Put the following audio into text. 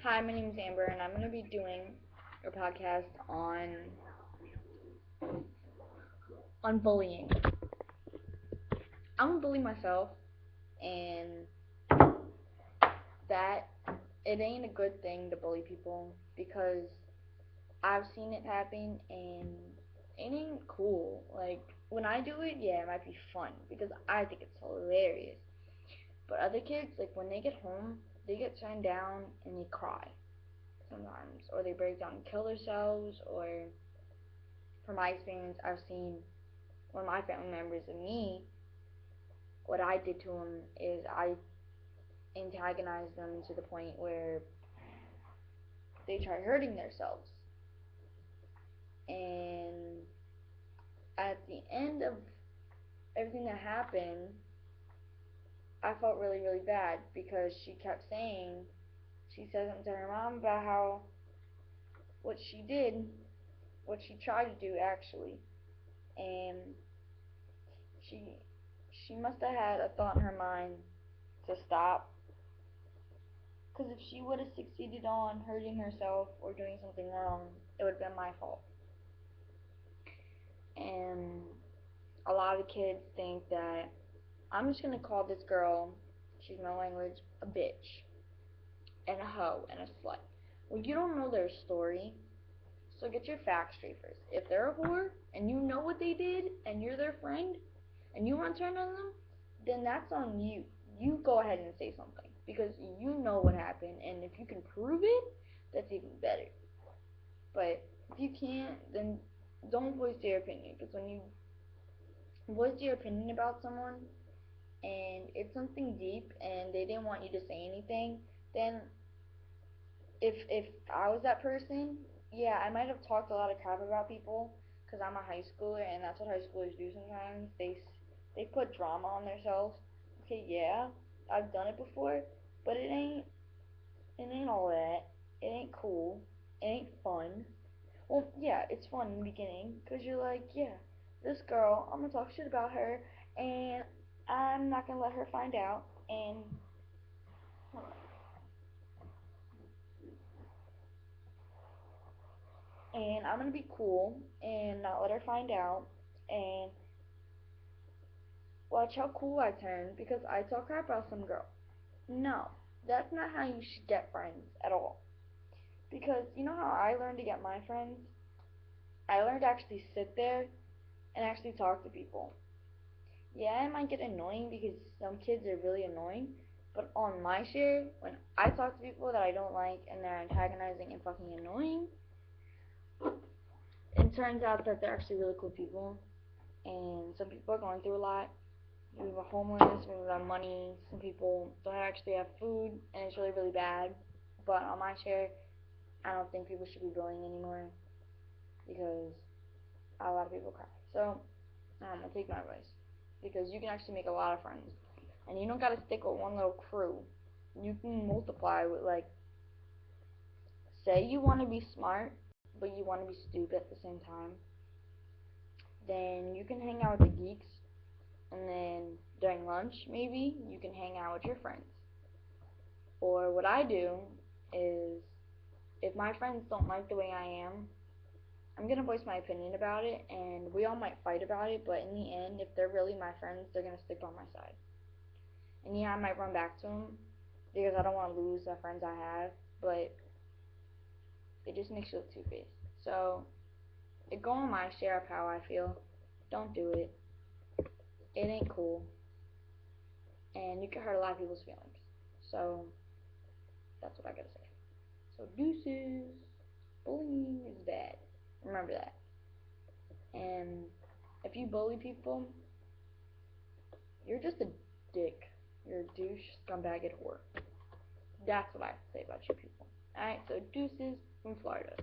Hi, my name is Amber, and I'm going to be doing a podcast on bullying. I'm a bully myself, and that it ain't a good thing to bully people because I've seen it happen, and it ain't cool. Like when I do it, yeah, it might be fun because I think it's hilarious. But other kids, like when they get home, they get turned down and they cry sometimes, or they break down and kill themselves, or from my experience, I've seen one of my family members and me, what I did to them is I antagonized them to the point where they try hurting themselves. And at the end of everything that happened, I felt really, really bad because she kept saying, she said something to her mom about how what she did, what she tried to do actually, and she she must have had a thought in her mind to stop. Because if she would have succeeded on hurting herself or doing something wrong, it would have been my fault. And a lot of kids think that I'm just going to call this girl, excuse my language, a bitch, and a hoe, and a slut. Well, you don't know their story, so get your facts straight first. If they're a whore, and you know what they did, and you're their friend, and you want to turn on them, then that's on you. You go ahead and say something because you know what happened, and if you can prove it, that's even better. But if you can't, then don't voice your opinion, because when you voice your opinion about someone and it's something deep and they didn't want you to say anything, then if I was that person, yeah, I might have talked a lot of crap about people because I'm a high schooler and that's what high schoolers do sometimes. They put drama on themselves. Okay, yeah, I've done it before, but it ain't all that. It ain't cool. It ain't fun. Well, yeah, it's fun in the beginning because you're like, yeah, this girl, I'm gonna talk shit about her, and I'm not gonna let her find out, and I'm gonna be cool and not let her find out, and watch how cool I turn because I talk crap about some girl. No, that's not how you should get friends at all. Because you know how I learned to get my friends? I learned to actually sit there and actually talk to people. Yeah, it might get annoying because some kids are really annoying, but on my share, when I talk to people that I don't like and they're antagonizing and fucking annoying, it turns out that they're actually really cool people. And some people are going through a lot. Some people are homeless, some people have money, some people don't actually have food, and it's really, really bad. But on my share, I don't think people should be bullying anymore because a lot of people cry. So, I'll take my advice because you can actually make a lot of friends. And you don't gotta stick with one little crew. You can multiply with, like, say you want to be smart, but you want to be stupid at the same time. Then you can hang out with the geeks, and then during lunch, maybe you can hang out with your friends. Or what I do is, if my friends don't like the way I am, I'm gonna voice my opinion about it, and we all might fight about it. But in the end, if they're really my friends, they're gonna stick on my side. And yeah, I might run back to them because I don't want to lose the friends I have, but it just makes you look two-faced. So, go on my share of how I feel. Don't do it. It ain't cool. And you can hurt a lot of people's feelings. So, that's what I gotta say. So, deuces. Bullying is bad. Remember that. And if you bully people, you're just a dick. You're a douche, scumbag, and whore. That's what I have to say about you people. Alright, so deuces from Florida.